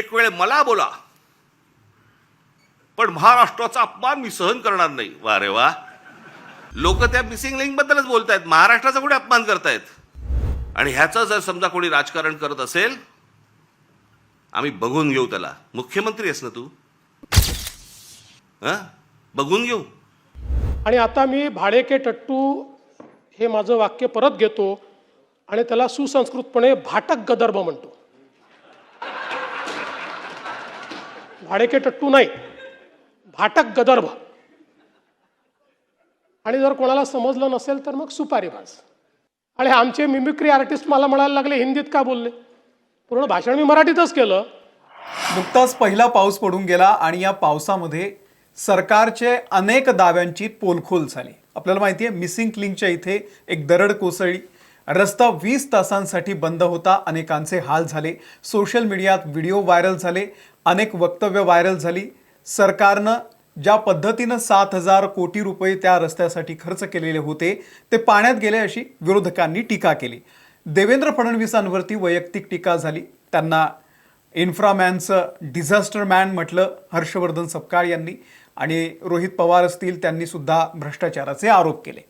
एक वेळ मला बोला, पण महाराष्ट्राचा अपमान मी सहन करणार नाही. वा रे वा, लोक त्या मिसिंग लिंक बद्दलच बोलतायत, महाराष्ट्राचा कुठे अपमान करतायत. आणि ह्याचं जर समजा कोणी राजकारण करत असेल, आम्ही बघून घेऊ त्याला. मुख्यमंत्री आहेस ना तू, बघून घेऊ. आणि आता मी भाडेके टट्टू हे माझं वाक्य परत घेतो आणि त्याला सुसंस्कृतपणे भाटक गदर्भ म्हणतो. भाडेके टट्टू नाही, भाटक गदर्भ. आणि जर कोणाला समजलं नसेल तर मग सुपारीबाज. आणि आमचे मिमिक्री आर्टिस्ट मला म्हणायला लागले हिंदीत का बोलले. पूर्ण भाषण मी मराठीतच केलं. नुकताच पहिला पाऊस पडून गेला आणि या पावसामध्ये सरकारचे अनेक दाव्यांची पोलखोल झाली. आपल्याला माहिती आहे, मिसिंग लिंकच्या इथे एक दरड कोसळली, रस्ता 20 तासांसाठी बंद होता, अनेकांचे हाल झाले, सोशल मीडियात व्हिडिओ व्हायरल झाले, अनेक वक्तव्य व्हायरल झाली. सरकारनं ज्या पद्धतीनं 7,000 कोटी रुपये त्या रस्त्यासाठी खर्च केलेले होते ते पाण्यात गेले अशी विरोधकांनी टीका केली. देवेंद्र फडणवीसांवरती वैयक्तिक टीका झाली. त्यांना इन्फ्रामॅनचं डिझास्टर मॅन म्हटलं हर्षवर्धन सपकाळ यांनी, आणि रोहित पवार असतील त्यांनी सुद्धा भ्रष्टाचाराचे आरोप केले.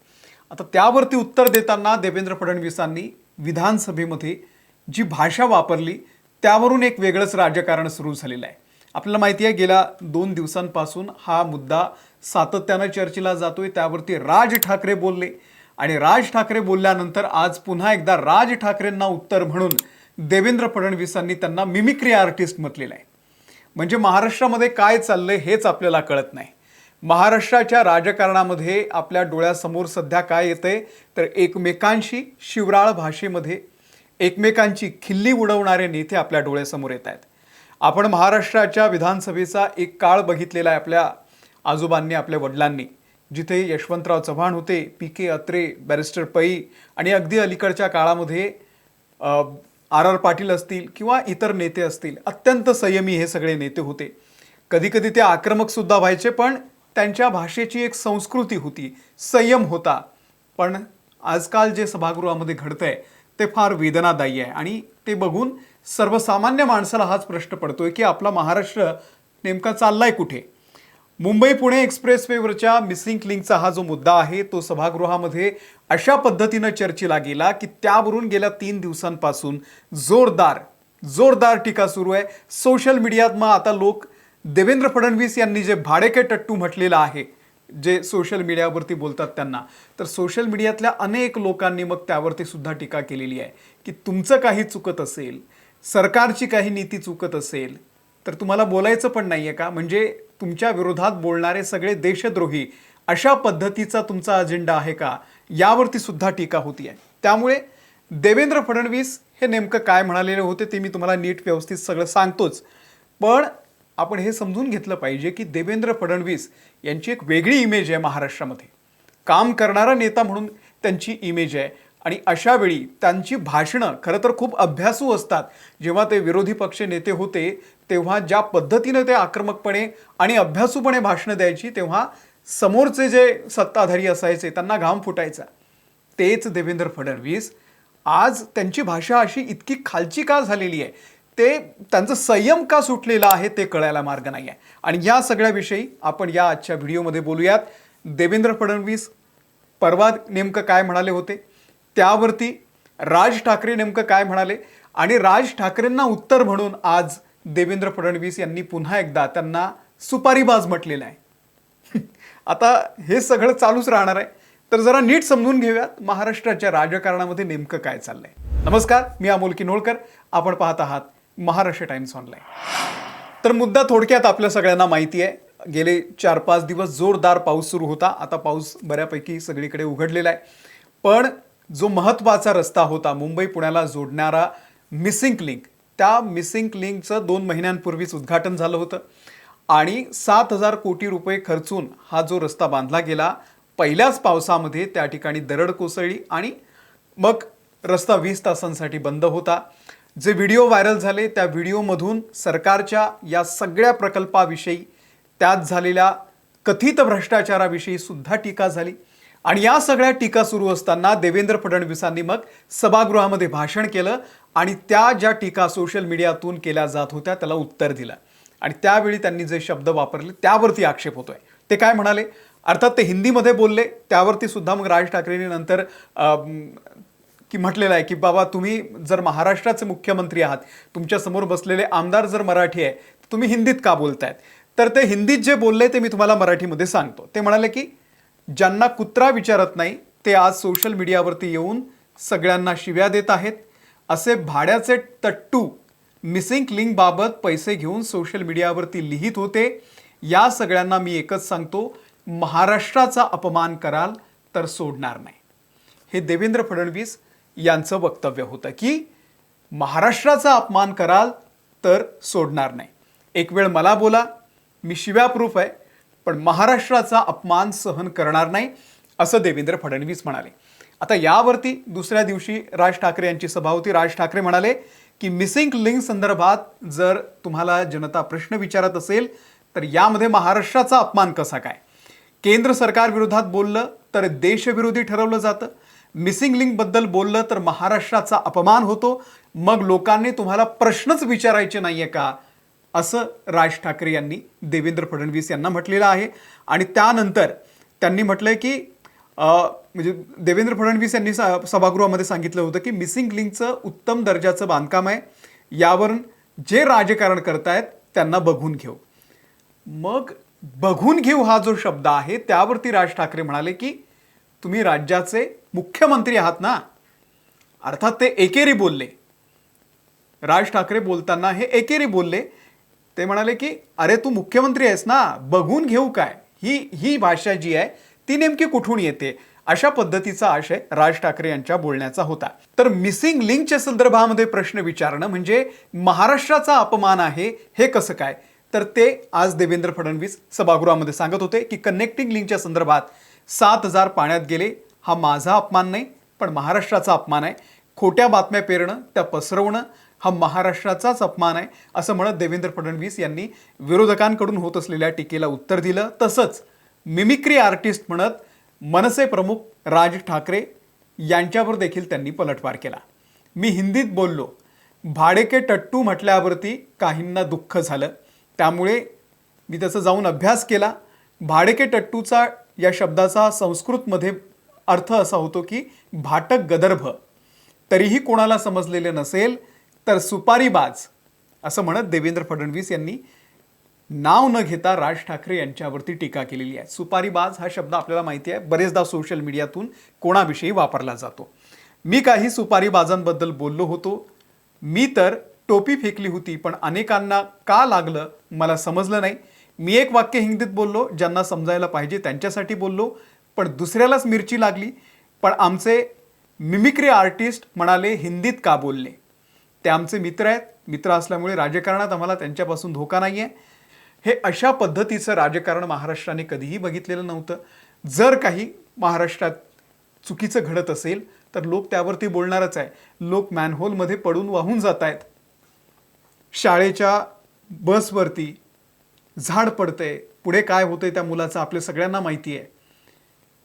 आता त्यावरती उत्तर देताना देवेंद्र फडणवीसांनी विधानसभेमध्ये जी भाषा वापरली त्यावरून एक वेगळंच राजकारण सुरू झालेलं आहे. आपल्याला माहिती आहे, गेल्या 2 दिवसांपासून हा मुद्दा सातत्यानं चर्चेला जातोय. त्यावरती राज ठाकरे बोलले आणि राज ठाकरे बोलल्यानंतर आज पुन्हा एकदा राज ठाकरेंना उत्तर म्हणून देवेंद्र फडणवीसांनी त्यांना मिमिक्री आर्टिस्ट म्हटलेलं आहे. म्हणजे महाराष्ट्रामध्ये काय चाललंय हेच आपल्याला कळत नाही. महाराष्ट्राच्या राजकारणामध्ये आपल्या डोळ्यासमोर सध्या काय येतंय तर एकमेकांशी शिवराळ भाषेमध्ये एकमेकांची खिल्ली उडवणारे नेते आपल्या डोळ्यासमोर येत आहेत. आपण महाराष्ट्राच्या विधानसभेचा एक काळ बघितलेला आहे आपल्या आजोबांनी, आपल्या वडिलांनी, जिथे यशवंतराव चव्हाण होते, पी.के. अत्रे, बॅरिस्टर पै, आणि अगदी अलीकडच्या काळामध्ये आर पाटील असतील किंवा इतर नेते असतील, अत्यंत संयमी हे सगळे नेते होते. कधीकधी ते आक्रमक सुद्धा व्हायचे, पण त्यांच्या भाषेची एक संस्कृती होती, संयम होता. पण आजकाल जे सभागृहामध्ये घडतंय ते फार वेदनादायी आहे. आणि ते बघून सर्वसामान्य माणसाला हाच प्रश्न पडतोय की आपला महाराष्ट्र नेमका चाललाय कुठे. मुंबई पुणे एक्सप्रेसवेवरच्या मिसिंग लिंकचा हा जो मुद्दा आहे तो सभागृहामध्ये अशा पद्धतीनं चर्चेला गेला की त्यावरून गेल्या 3 दिवसांपासून जोरदार टीका सुरू आहे सोशल मीडियात. मग आता लोक देवेंद्र फडणवीस यांनी जे भाडेके टट्टू म्हटलेलं आहे, जे सोशल मीडियावरती बोलतात त्यांना, तर सोशल मीडियातल्या अनेक लोकांनी मग त्यावरती सुद्धा टीका केलेली आहे की तुमचं काही चुकत असेल, सरकारची काही नीती चुकत असेल तर तुम्हाला बोलायचं पण नाहीये का. म्हणजे तुमच्या विरोधात बोलणारे सगळे देशद्रोही, अशा पद्धतीचा तुमचा अजेंडा आहे का, यावरती सुद्धा टीका होती आहे. त्यामुळे देवेंद्र फडणवीस हे नेमकं काय म्हणालेले होते ते मी तुम्हाला नीट व्यवस्थित सगळं सांगतोच. पण आपण हे समजून घेतलं पाहिजे की देवेंद्र फडणवीस यांची एक वेगळी इमेज आहे महाराष्ट्रामध्ये, काम करणारा नेता म्हणून त्यांची इमेज आहे. आणि अशा वेळी त्यांची भाषणं खरं तर खूप अभ्यासू असतात. जेव्हा ते विरोधी पक्ष नेते होते तेव्हा ज्या पद्धतीने ते आक्रमकपणे आणि अभ्यासूपणे भाषणं द्यायची, तेव्हा समोरचे जे सत्ताधारी असायचे त्यांना घाम फुटायचा. तेच देवेंद्र फडणवीस आज त्यांची भाषा अशी इतकी खालची का झालेली आहे, ते त्यांचं संयम का सुटलेला आहे ते कळायला मार्ग नाही आहे. आणि या सगळ्याविषयी आपण या आजच्या व्हिडिओमध्ये बोलूयात. देवेंद्र फडणवीस परवा नेमकं काय म्हणाले होते, त्यावरती राज ठाकरे नेमकं काय म्हणाले, आणि राज ठाकरेंना उत्तर म्हणून आज देवेंद्र फडणवीस यांनी पुन्हा एकदा त्यांना सुपारीबाज म्हटलेलं आहे. आता हे सगळं चालूच राहणार आहे. तर जरा नीट समजून घेऊयात महाराष्ट्राच्या राजकारणामध्ये नेमकं काय चाललंय. नमस्कार, मी अमोल किनोळकर, आपण पाहत आहात महाराष्ट्र टाइम्स ऑनलाईन. तर मुद्दा थोडक्यात आपल्या सगळ्यांना माहिती आहे, गेले 4-5 दिवस जोरदार पाऊस सुरू होता. आता पाऊस बऱ्यापैकी सगळीकडे उघडलेला आहे. पण जो महत्त्वाचा रस्ता होता मुंबई पुण्याला जोडणारा मिसिंग लिंक, त्या मिसिंग लिंकचं 2 महिन्यांपूर्वीच उद्घाटन झालं होतं आणि 7,000 कोटी रुपये खर्चून हा जो रस्ता बांधला गेला, पहिल्याच पावसामध्ये त्या ठिकाणी दरड कोसळली आणि मग रस्ता 20 तासांसाठी बंद होता. जे व्हिडिओ व्हायरल झाले त्या व्हिडिओमधून सरकारच्या या सगळ्या प्रकल्पाविषयी, त्यात झालेल्या कथित भ्रष्टाचाराविषयी सुद्धा टीका झाली. आणि या सगळ्या टीका सुरू असताना देवेंद्र फडणवीसांनी मग सभागृहामध्ये भाषण केलं आणि त्या ज्या टीका सोशल मीडियातून केल्या जात होत्या त्याला उत्तर दिलं आणि त्यावेळी त्यांनी जे शब्द वापरले त्यावरती आक्षेप होतोय. ते काय म्हणाले, अर्थात ते हिंदीमध्ये बोलले, त्यावरती सुद्धा मग राज ठाकरेंनी नंतर की म्हटलेलं आहे की बाबा तुम्ही जर महाराष्ट्राचे मुख्यमंत्री आहात, तुमच्या समोर बसलेले आमदार जर मराठी आहे, तुम्ही हिंदीत का बोलतायत. तर ते हिंदीत जे बोलले ते मी तुम्हाला मराठीमध्ये सांगतो. ते म्हणाले की ज्यांना कुत्रा विचारत नाही ते आज सोशल मीडियावरती येऊन सगळ्यांना शिव्या देत आहेत. असे भाड्याचे टट्टू मिसिंग लिंक बाबत पैसे घेऊन सोशल मीडियावरती लिहित होते. या सगळ्यांना मी एकच सांगतो, महाराष्ट्राचा अपमान कराल तर सोडणार नाही. हे देवेंद्र फडणवीस यांचं वक्तव्य होतं की महाराष्ट्राचा अपमान कराल तर सोडणार नाही. एक वेळ मला बोला, मी शिव्या प्रूफ आहे, पण महाराष्ट्राचा अपमान सहन करणार नाही, असं देवेंद्र फडणवीस म्हणाले. आता यावरती दुसऱ्या दिवशी राज ठाकरे यांची सभा होती. राज ठाकरे म्हणाले की मिसिंग लिंक संदर्भात जर तुम्हाला जनता प्रश्न विचारत असेल तर यामध्ये महाराष्ट्राचा अपमान कसा काय. केंद्र सरकार विरोधात बोललं तर देशविरोधी ठरवलं जातं, मिसिंग लिंक बद्दल बोललं तर महाराष्ट्राचा अपमान होतो. मग लोकांनी तुम्हाला प्रश्नच विचारायचे नाहीये का, असं राज ठाकरे यांनी देवेंद्र फडणवीस यांना म्हटलेलं आहे. आणि त्यानंतर त्यांनी म्हटलंय की म्हणजे देवेंद्र फडणवीस यांनी सभागृहामध्ये सांगितलं होतं की मिसिंग लिंकचं उत्तम दर्जाचं बांधकाम आहे, यावरून जे राजकारण करतायत त्यांना बघून घेऊ. मग बघून घेऊ हा जो शब्द आहे त्यावरती राज ठाकरे म्हणाले की तुम्ही राज्याचे मुख्यमंत्री आहात ना. अर्थात ते एकेरी बोलले. राज ठाकरे बोलताना हे एकेरी बोलले. ते म्हणाले की अरे तू मुख्यमंत्री आहेस ना, बघून घेऊ काय, ही भाषा जी आहे ती नेमकी कुठून येते, अशा पद्धतीचा आशय राज ठाकरे यांच्या बोलण्याचा होता. तर मिसिंग लिंकच्या संदर्भामध्ये प्रश्न विचारणं म्हणजे महाराष्ट्राचा अपमान आहे हे कसं काय. तर ते आज देवेंद्र फडणवीस सभागृहामध्ये सांगत होते की कनेक्टिंग लिंकच्या संदर्भात 7,000 पाण्यात गेले हा माझा अपमान नाही, पण महाराष्ट्राचा अपमान आहे. खोट्या बातम्या पेरणं, त्या पसरवणं हा महाराष्ट्राचाच अपमान आहे, असं म्हणत देवेंद्र फडणवीस यांनी विरोधकांकडून होत असलेल्या टीकेला उत्तर दिलं. तसंच मिमिक्री आर्टिस्ट म्हणत मनसे प्रमुख राज ठाकरे यांच्यावर देखील त्यांनी पलटवार केला. मी हिंदीत बोललो, भाडेके टट्टू म्हटल्यावरती काहींना दुःख झालं, त्यामुळे मी त्याचा जाऊन अभ्यास केला. भाडेके टट्टूचा या शब्दाचा संस्कृतमध्ये अर्थ असा होतो की भाटक गदर्भ. तरीही कोणाला समजलेले नसेल तर सुपारीबाज, असं म्हणत देवेंद्र फडणवीस यांनी नाव न घेता राज ठाकरे यांच्यावरती टीका केलेली आहे. सुपारीबाज हा शब्द आपल्याला माहिती आहे, बरेचदा सोशल मीडियातून कोणाविषयी वापरला जातो. मी काही सुपारीबाजांबद्दल बोललो होतो. मी तर टोपी फेकली होती, पण अनेकांना का लागलं मला समजलं नाही. मी एक वाक्य हिंदीत बोललो, ज्यांना समजायला पाहिजे त्यांच्यासाठी बोललो, पण दुसऱ्यालाच मिरची लागली. पण आमचे मिमिक्री आर्टिस्ट म्हणाले हिंदीत का बोलले. ते आमचे मित्र आहेत, मित्र असल्यामुळे राजकारणात आम्हाला त्यांच्यापासून धोका नाही आहे. हे अशा पद्धतीचं राजकारण महाराष्ट्राने कधीही बघितलेलं नव्हतं. जर काही महाराष्ट्रात चुकीचं घडत असेल तर लोक त्यावरती बोलणारच आहे. लोक मॅनहोलमध्ये पडून वाहून जात आहेत, शाळेच्या बसवरती झाड पडतंय, पुढे काय होतंय त्या मुलाचं आपल्या सगळ्यांना माहिती आहे.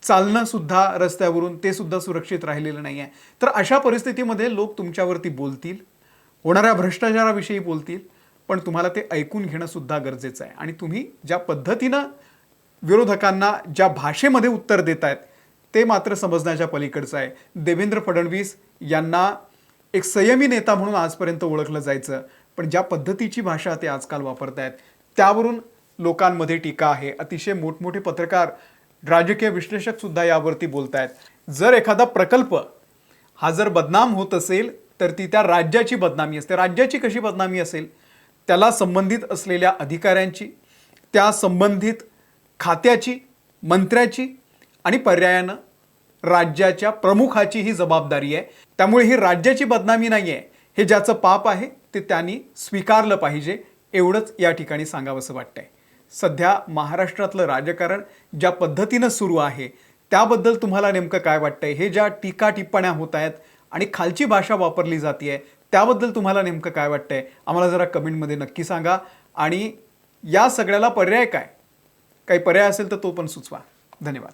चालणं सुद्धा रस्त्यावरून ते सुद्धा सुरक्षित राहिलेलं नाही आहे. तर अशा परिस्थितीमध्ये लोक तुमच्यावरती बोलतील, होणाऱ्या भ्रष्टाचाराविषयी बोलतील, पण तुम्हाला ते ऐकून घेणं सुद्धा गरजेचं आहे. आणि तुम्ही ज्या पद्धतीनं विरोधकांना ज्या भाषेमध्ये उत्तर देतायत ते मात्र समजण्याच्या पलीकडचं आहे. देवेंद्र फडणवीस यांना एक संयमी नेता म्हणून आजपर्यंत ओळखलं जायचं, पण ज्या पद्धतीची भाषा ते आजकाल वापरतायत त्यावरून लोकांमध्ये टीका आहे. अतिशय मोठमोठे पत्रकार, राजकीय विश्लेषक सुद्धा यावरती बोलतायत. जर एखादा प्रकल्प हा जर बदनाम होत असेल तर ती त्या राज्याची बदनामी असते. राज्याची कशी बदनामी असेल, त्याला संबंधित असलेल्या अधिकाऱ्यांची, त्या संबंधित खात्याची, मंत्र्याची आणि पर्यायानं राज्याच्या प्रमुखाची ही जबाबदारी आहे. त्यामुळे ही राज्याची बदनामी नाही आहे. हे ज्याचं पाप आहे ते त्यांनी स्वीकारलं पाहिजे, एवढंच या ठिकाणी सांगावंसं वाटतंय. सध्या महाराष्ट्रातलं राजकारण ज्या पद्धतीनं सुरू आहे त्याबद्दल तुम्हाला नेमकं काय वाटतंय. हे ज्या टीका टिप्पण्या होत आहेत आणि खालची भाषा वापरली जाते त्याबद्दल तुम्हाला नेमकं काय वाटतंय, आम्हाला जरा कमेंटमध्ये नक्की सांगा. आणि या सगळ्याला पर्याय काय, काही पर्याय असेल तर तो पण सुचवा. धन्यवाद.